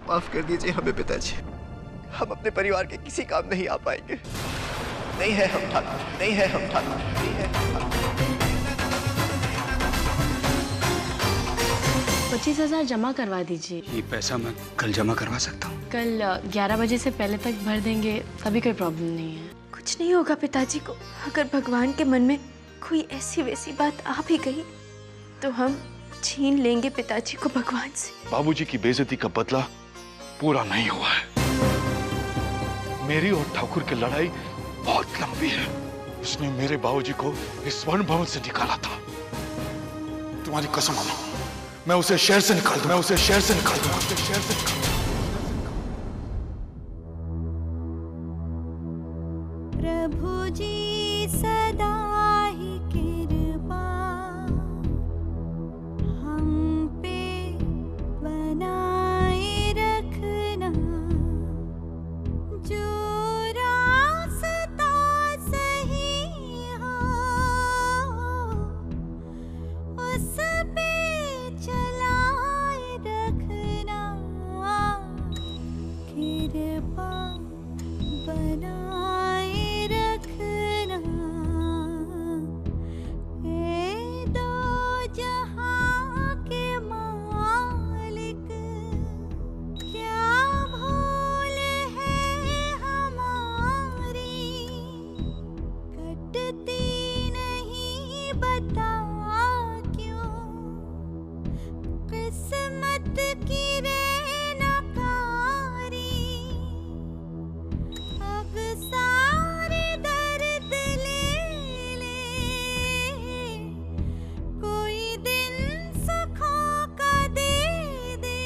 माफ कर दीजिए हमें पिताजी, हम अपने परिवार के किसी काम नहीं आ पाएंगे। नहीं है हम ठाकुर, नहीं है हम ठाकुर, नहीं है हम ठाकुर। 25,000 जमा करवा दीजिए। ये पैसा मैं कल जमा करवा सकता हूँ? कल 11 बजे से पहले तक भर देंगे, तभी कोई प्रॉब्लम नहीं है। कुछ नहीं होगा पिताजी को। अगर भगवान के मन में कोई ऐसी वैसी बात आ भी गई तो हम छीन लेंगे पिताजी को भगवान से। बाबूजी की बेइज्जती का बदला पूरा नहीं हुआ है। मेरी और ठाकुर की लड़ाई बहुत लंबी है। उसने मेरे बाबूजी को इस स्वर्ण भवन से निकाला था। तुम्हारी कसम मानो, मैं उसे शहर से निकाल दूं, मैं उसे शहर से निकाल दूं, उसे शहर से निकाल दूं। प्रभु जी सदा ही कृपा हम पे बनाए रखना, जो रास्ता सही हो उस पे चलाए रखना, कृपा बनाए रखना। ए दो जहां के मालिक, क्या भूल है हमारी, कटती नहीं बता क्यों, किस्मत की रे नकारी, अब सारे दर्द ले ले, कोई दिन सुखों का दे दे,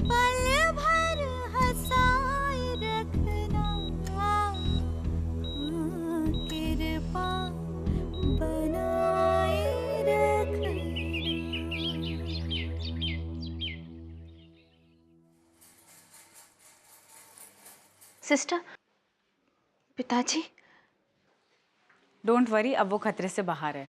पल भर हंसाए रखना, कृपा बनाए रखना। सिस्टर, पिताजी। डोंट वरी, अब वो खतरे से बाहर है।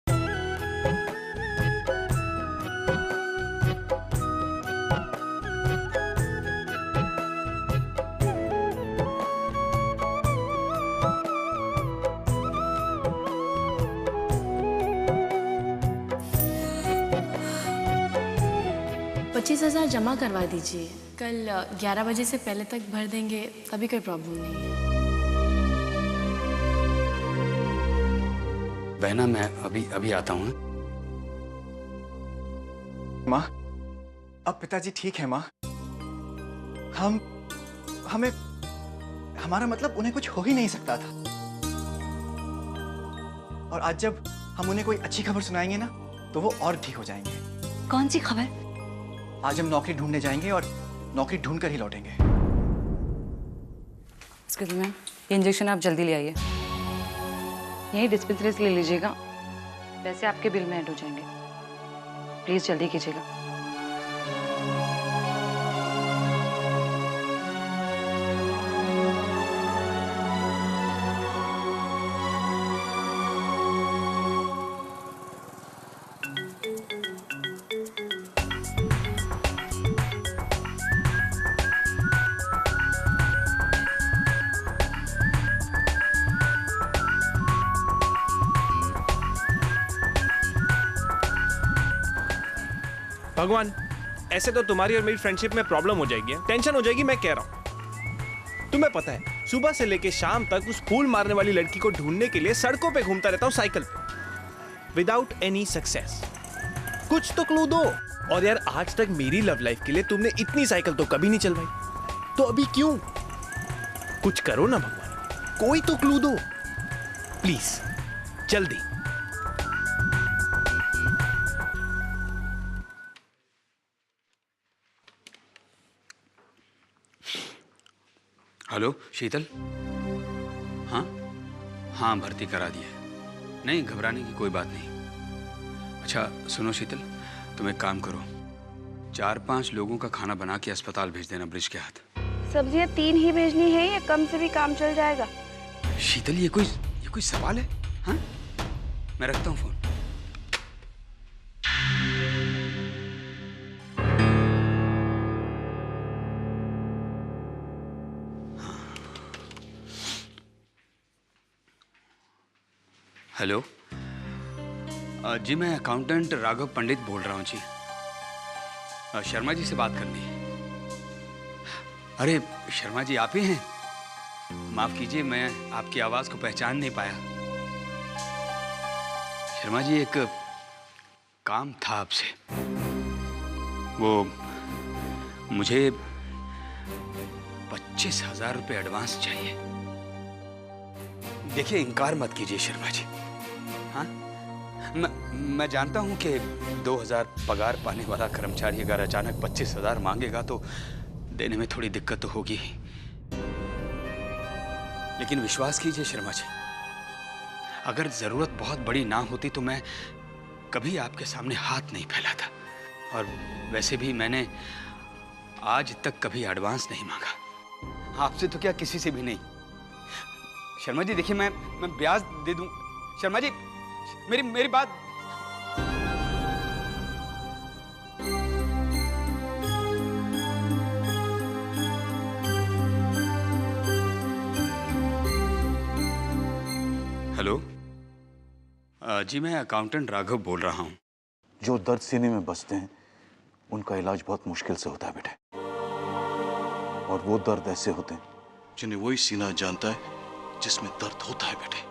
पच्चीस 25,000 जमा करवा दीजिए। कल 11 बजे से पहले तक भर देंगे, तभी कोई प्रॉब्लम नहीं है। बहना, मैं अभी आता हूँ। माँ, अब पिताजी ठीक है माँ। हमारा मतलब उन्हें कुछ हो ही नहीं सकता था। और आज जब हम उन्हें कोई अच्छी खबर सुनाएंगे ना, तो वो और ठीक हो जाएंगे। कौन सी खबर? आज हम नौकरी ढूंढने जाएंगे और नौकरी ढूंढ कर ही लौटेंगे। एक्सक्यूज मी मैम, ये इंजेक्शन आप जल्दी ले आइए। यही डिस्पेंसरी से ले लीजिएगा, पैसे आपके बिल में ऐड हो जाएंगे। प्लीज जल्दी कीजिएगा। भगवान, ऐसे तो तुम्हारी और मेरी फ्रेंडशिप में प्रॉब्लम हो जाएगी, टेंशन हो जाएगी। मैं कह रहा हूं, तुम्हें पता है सुबह से लेके शाम तक उस फूल मारने वाली लड़की को ढूंढने के लिए सड़कों पे घूमता रहता हूं साइकिल पे, विदाउट एनी सक्सेस। कुछ तो क्लू दो। और यार, आज तक मेरी लव लाइफ के लिए तुमने इतनी साइकिल तो कभी नहीं चलवाई, तो अभी क्यों? कुछ करो ना भगवान, कोई तो क्लू दो प्लीज, जल्दी। हेलो शीतल। हाँ, भर्ती करा दी है। नहीं, घबराने की कोई बात नहीं। अच्छा सुनो शीतल, तुम एक काम करो, 4-5 लोगों का खाना बना के अस्पताल भेज देना ब्रिज के हाथ। सब्जियां 3 ही भेजनी है या कम से भी काम चल जाएगा? शीतल, ये कोई सवाल है? हाँ, मैं रखता हूँ फोन। हेलो जी, मैं अकाउंटेंट राघव पंडित बोल रहा हूँ जी। शर्मा जी से बात करनी है। अरे शर्मा जी, आप ही हैं? माफ कीजिए, मैं आपकी आवाज को पहचान नहीं पाया। शर्मा जी, एक काम था आपसे। वो मुझे 25,000 रुपये एडवांस चाहिए। देखिए, इनकार मत कीजिए शर्मा जी। हाँ, मैं जानता हूं कि 2,000 पगार पाने वाला कर्मचारी अगर अचानक 25,000 मांगेगा तो देने में थोड़ी दिक्कत तो होगी ही। लेकिन विश्वास कीजिए शर्मा जी, अगर जरूरत बहुत बड़ी ना होती तो मैं कभी आपके सामने हाथ नहीं फैलाता। और वैसे भी मैंने आज तक कभी एडवांस नहीं मांगा, आपसे तो क्या किसी से भी नहीं। शर्मा जी देखिए, मैं ब्याज दे दूं। शर्मा जी, मेरी बात। हेलो जी, मैं अकाउंटेंट राघव बोल रहा हूँ। जो दर्द सीने में बसते हैं उनका इलाज बहुत मुश्किल से होता है बेटे, और वो दर्द ऐसे होते हैं जिन्हें वही सीना जानता है जिसमें दर्द होता है बेटे।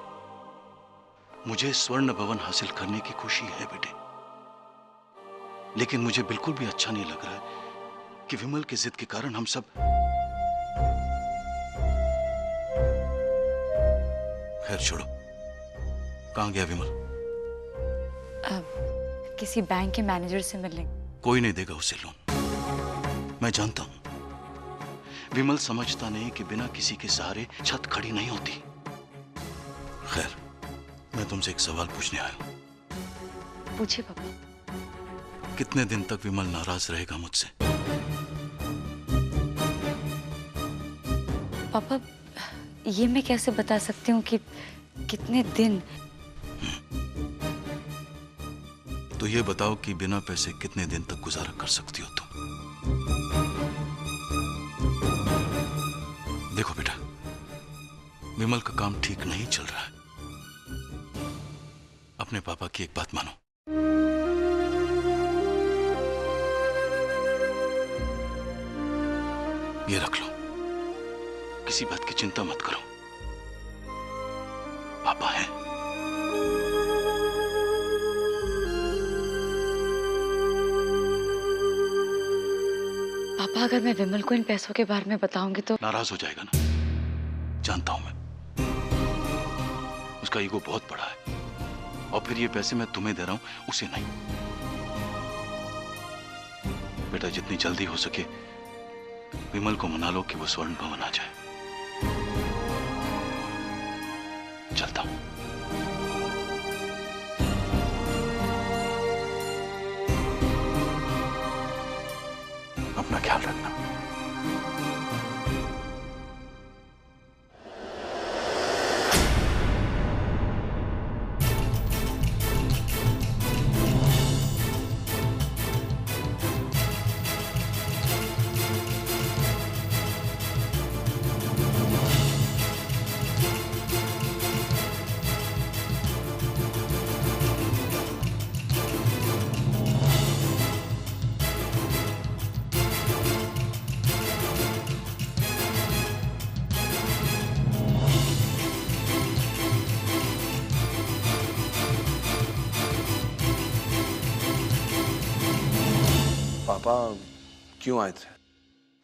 मुझे स्वर्ण भवन हासिल करने की खुशी है बेटे, लेकिन मुझे बिल्कुल भी अच्छा नहीं लग रहा है कि विमल की जिद के कारण हम सब। खैर छोड़ो, कहां गया विमल? किसी बैंक के मैनेजर से मिलने। कोई नहीं देगा उसे लोन, मैं जानता हूं। विमल समझता नहीं कि बिना किसी के सहारे छत खड़ी नहीं होती। खैर, मैं तुमसे एक सवाल पूछने आया हूं। पूछिए पापा। कितने दिन तक विमल नाराज रहेगा मुझसे? पापा, ये मैं कैसे बता सकती हूँ कि कितने दिन? तो ये बताओ कि बिना पैसे कितने दिन तक गुजारा कर सकती हो तुम? देखो बेटा, विमल का काम ठीक नहीं चल रहा है। अपने पापा की एक बात मानो। ये रख लो, किसी बात की चिंता मत करो, पापा हैं। पापा, अगर मैं विमल को इन पैसों के बारे में बताऊंगी तो नाराज हो जाएगा ना, जानता हूं मैं। उसका ईगो बहुत बड़ा है, और फिर ये पैसे मैं तुम्हें दे रहा हूं, उसे नहीं। बेटा, जितनी जल्दी हो सके विमल को मना लो कि वो स्वर्ण भवन आ जाए। चलता हूं। अपना ख्याल रखना। पापा क्यों आए थे?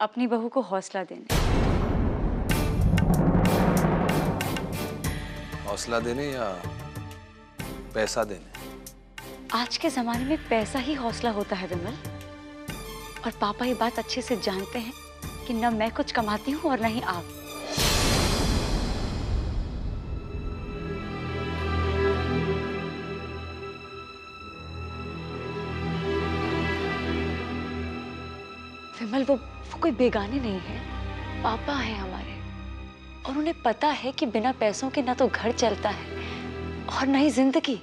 अपनी बहू को हौसला देने। हौसला देने या पैसा देने? आज के जमाने में पैसा ही हौसला होता है विमल, और पापा ये बात अच्छे से जानते हैं कि न मैं कुछ कमाती हूँ और न ही आप। विमल, वो कोई बेगाने नहीं है, पापा हैं हमारे, और उन्हें पता है कि बिना पैसों के ना तो घर चलता है और न ही जिंदगी।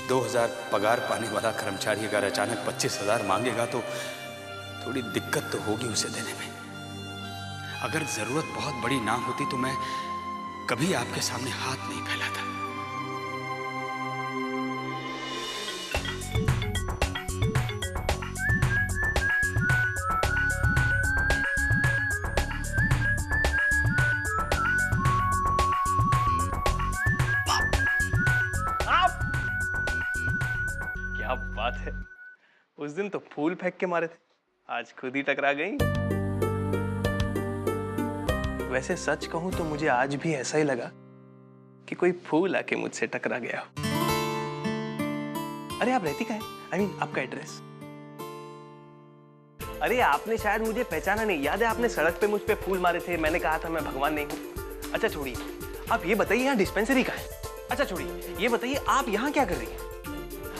दो 2,000 पगार पाने वाला कर्मचारी अगर अचानक 25,000 मांगेगा तो थोड़ी दिक्कत तो होगी उसे देने में। अगर जरूरत बहुत बड़ी ना होती तो मैं कभी आपके सामने हाथ नहीं फैलाता। क्या बात है, उस दिन तो फूल फेंक के मारे थे, आज खुद ही टकरा गई। वैसे सच कहूं तो मुझे आज भी ऐसा ही लगा कि कोई फूल आके मुझसे टकरा गया हो। अरे आप रहती कहाँ हैं? I mean, आपका एड्रेस? अरे आपने शायद मुझे पहचाना नहीं। याद है आपने सड़क पे मुझ पे फूल मारे थे, मैंने कहा था मैं भगवान नहीं हूं। अच्छा छोड़िए, आप ये बताइए यहाँ डिस्पेंसरी कहाँ है? अच्छा छोड़िए, ये बताइए आप यहाँ क्या कर रही हैं?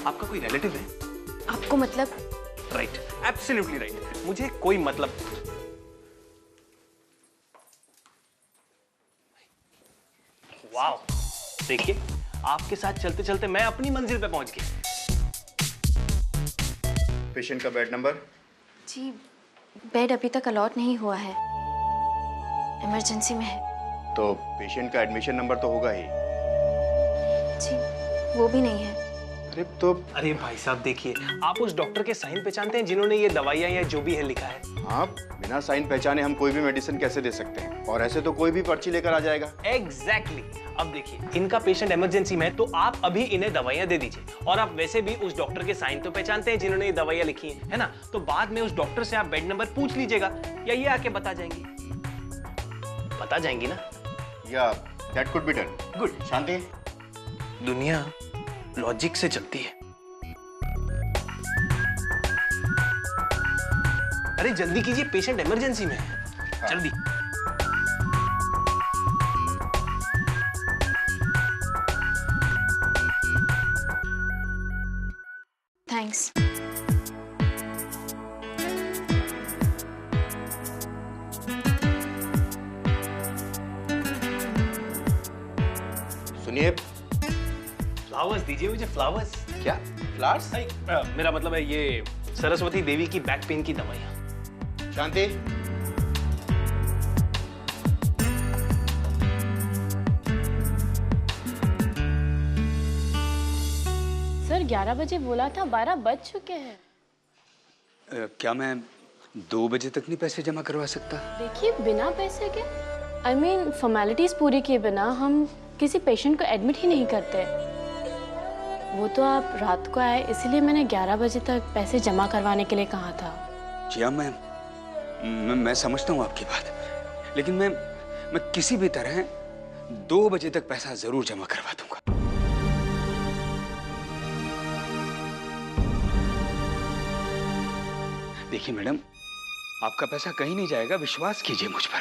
आपका कोई रिलेटिव है? आपको मतलब? राइट, एब्सोल्युटली राइट, मुझे कोई मतलब। वाओ, देखिए आपके साथ चलते चलते मैं अपनी मंजिल पे पहुंच गया। पेशेंट का बेड नंबर? जी, बेड अभी तक अलॉट नहीं हुआ है, इमरजेंसी में है। तो पेशेंट का एडमिशन नंबर तो होगा ही। जी, वो भी नहीं है। अरे भाई साहब देखिए, आप उस डॉक्टर के साइन पहचानते हैं जिन्होंने ये दवाइयाँ या जो भी है लिखा है? हाँ, बिना साइन पहचाने हम कोई भी मेडिसिन कैसे दे सकते हैं? और ऐसे तो कोई भी पर्ची लेकर आ जाएगा। एग्जैक्टली। अब देखिए, इनका पेशेंट इमरजेंसी में है, तो आप अभी इन्हें दवाइयाँ दे दीजिए। और आप वैसे भी उस डॉक्टर के साइन तो पहचानते हैं जिन्होंने ये दवाइयाँ लिखी है ना? तो बाद में उस डॉक्टर से आप बेड नंबर पूछ लीजिएगा, या ये आके बता जाएंगी। बता जाएंगी ना? या that could be done. Good. शांति, दुनिया लॉजिक से चलती है। अरे जल्दी कीजिए, पेशेंट इमरजेंसी में है। जल्दी। थैंक्स। सुनिए। फ्लावर्स दीजिए मुझे, फ्लावर्स। क्या फ्लावर्स? मेरा मतलब है ये सरस्वती देवी की बैक पेन की दवाइयाँ। शांति, सर 11 बजे बोला था, 12 बज चुके हैं। क्या मैं 2 बजे तक नहीं पैसे जमा करवा सकता? देखिए बिना पैसे के, I mean, फॉर्मेलिटीज पूरी किए बिना हम किसी पेशेंट को एडमिट ही नहीं करते। वो तो आप रात को आए, इसीलिए मैंने 11 बजे तक पैसे जमा करवाने के लिए कहा था। जी हाँ, मैं समझता हूँ आपकी बात, लेकिन मैं किसी भी तरह 2 बजे तक पैसा जरूर जमा करवा दूंगा। देखिए मैडम, आपका पैसा कहीं नहीं जाएगा, विश्वास कीजिए मुझ पर।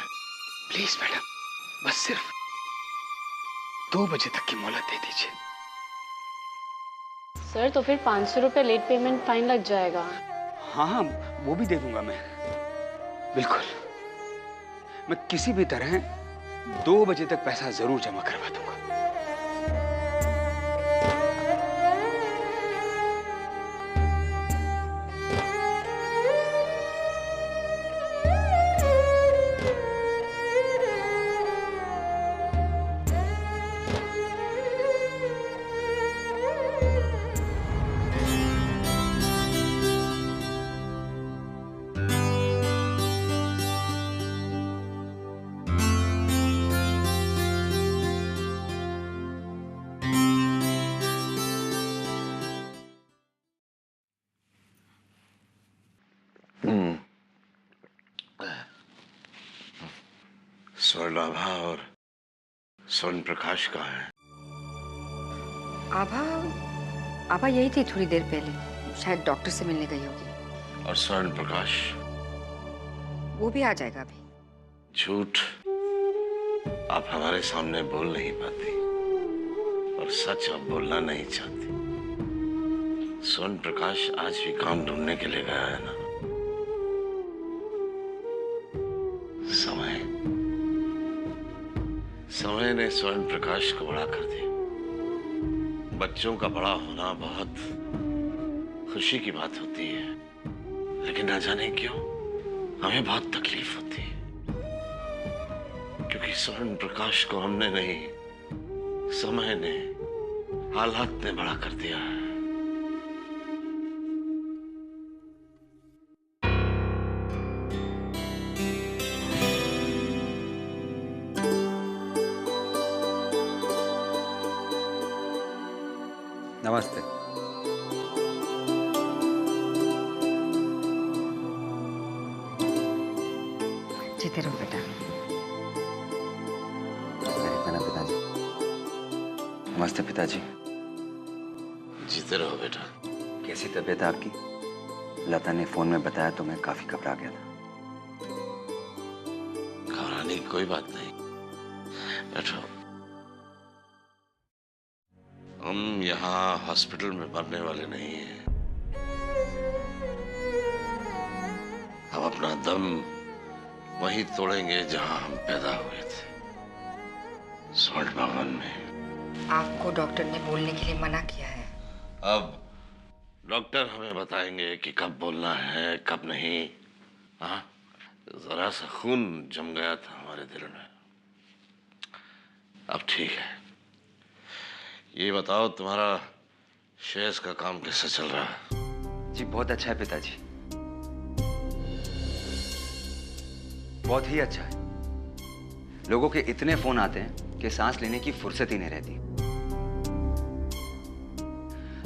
प्लीज मैडम, बस सिर्फ 2 बजे तक की मोहलत दे दीजिए। सर तो फिर 500 रुपये लेट पेमेंट फाइन लग जाएगा। हाँ, वो भी दे दूंगा मैं, बिल्कुल। मैं किसी भी तरह 2 बजे तक पैसा जरूर जमा करवा दूंगा। स्वर्णाभा और स्वर्ण प्रकाश कहाँ है? आभा यही थी थोड़ी देर पहले, शायद डॉक्टर से मिलने गई होगी। और स्वर्ण प्रकाश? वो भी आ जाएगा अभी। झूठ आप हमारे सामने बोल नहीं पाती और सच आप बोलना नहीं चाहती। स्वर्ण प्रकाश आज भी काम ढूंढने के लिए गया है ना? समय ने स्वर्ण प्रकाश को बड़ा कर दिया। बच्चों का बड़ा होना बहुत खुशी की बात होती है, लेकिन न जाने क्यों हमें बहुत तकलीफ होती है। क्योंकि स्वर्ण प्रकाश को हमने नहीं, समय ने, हालात ने बड़ा कर दिया है। नमस्ते। जीते रहो बेटा। पिताजी। नमस्ते पिताजी। जीते रहो बेटा। कैसी तबीयत है आपकी? लता ने फोन में बताया तो मैं काफी घबरा गया था। घबराने की कोई बात नहीं, बैठो। हम यहाँ हॉस्पिटल में मरने वाले नहीं हैं। हम अपना दम वहीं तोड़ेंगे जहां हम पैदा हुए थे, स्वर्ण भवन में। आपको डॉक्टर ने बोलने के लिए मना किया है। अब डॉक्टर हमें बताएंगे कि कब बोलना है कब नहीं। हाँ, जरा सा खून जम गया था हमारे दिल में, अब ठीक है। ये बताओ तुम्हारा शेयर्स का काम कैसे चल रहा है? जी बहुत अच्छा है पिताजी, बहुत ही अच्छा है। लोगों के इतने फोन आते हैं कि सांस लेने की फुर्सत ही नहीं रहती।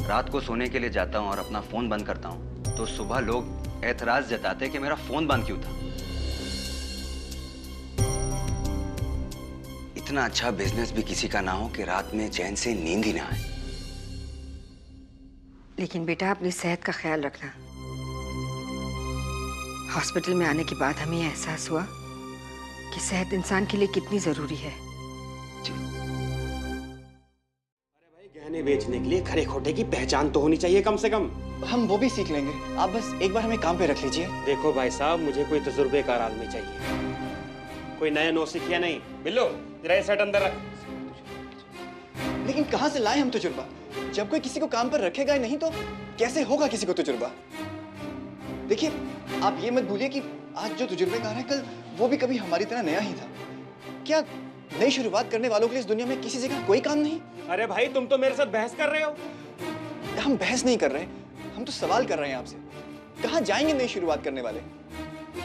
रात को सोने के लिए जाता हूं और अपना फोन बंद करता हूं तो सुबह लोग एतराज जताते हैं कि मेरा फोन बंद क्यों था। इतना अच्छा बिजनेस भी किसी का ना हो कि रात में चैन से नींद ही ना आए। लेकिन बेटा अपनी सेहत का ख्याल रखना। हॉस्पिटल में आने के बाद हमें यह एहसास हुआ कि सेहत इंसान के लिए कितनी जरूरी है। गहने बेचने के लिए खरे खोटे की पहचान तो होनी चाहिए कम से कम। हम वो भी सीख लेंगे, आप बस एक बार हमें काम पे रख लीजिए। देखो भाई साहब, मुझे कोई तजुर्बेकार आदमी चाहिए, कोई नया नौसिखिया नहीं। बिल्लो जरा ये सेट अंदर रख। लेकिन कहाँ से लाए हम तजुर्बा? जब कोई किसी को काम पर रखेगा ही नहीं तो कैसे होगा किसी को तजुर्बा? देखिए, आप ये मत भूलिए कि आज जो तजुर्बेकार है कल वो भी कभी हमारी तरह नया ही था। क्या नई शुरुआत करने वालों के लिए इस दुनिया में किसी जगह कोई काम नहीं? अरे भाई, तुम तो मेरे साथ बहस कर रहे हो। हम बहस नहीं कर रहे, हम तो सवाल कर रहे हैं आपसे। कहाँ जाएंगे नई शुरुआत करने वाले?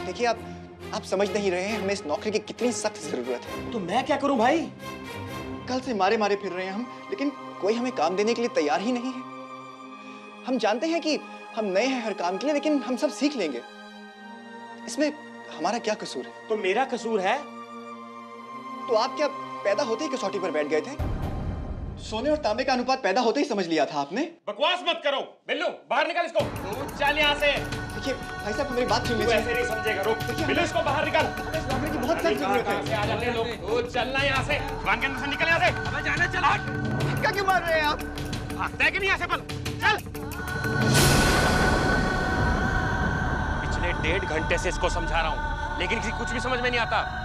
देखिए, आप समझ नहीं रहे हैं हमें इस नौकरी की कितनी सख्त जरूरत है। तो मैं क्या करूं भाई? कल से मारे मारे फिर रहे हैं हम, लेकिन कोई हमें काम देने के लिए तैयार ही नहीं है। हम जानते हैं कि हम नए हैं हर काम के लिए, लेकिन हम सब सीख लेंगे। इसमें हमारा क्या कसूर है? तो मेरा कसूर है। तो आप क्या पैदा होते ही कसौटी पर बैठ गए थे? सोने और तांबे का अनुपात पैदा होते ही समझ लिया था आपने? बकवास मत करो। बिल्लू बाहर निकाल इसको। चल यहाँ से। देखिए भाई साहब, मेरी बात सुन लीजिए। ऐसे नहीं समझेगा, रुक। बिल्लू इसको बाहर निकाल। इस नौकरी की बहुत सख्त जरूरत है। आ जाते लोग। चलना यहाँ से। दुकान के अंदर से निकल यहाँ से। अबे जाना, चल। धक्का क्यों मार रहे हैं आप? भागता है कि नहीं यहाँ से? चल। पिछले 1.5 घंटे से इसको समझा रहा हूँ, लेकिन किसी कुछ भी समझ में नहीं आता।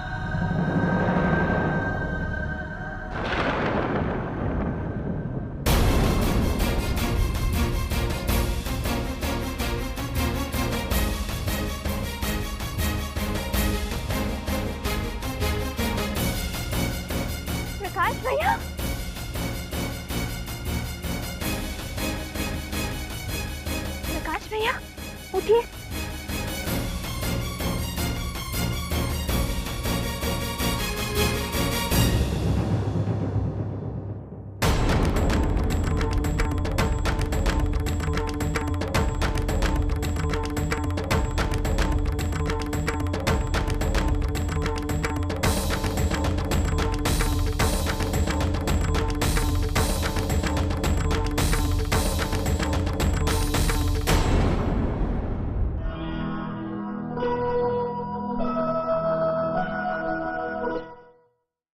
प्रकाश भैया, प्रकाश भैया उठिए।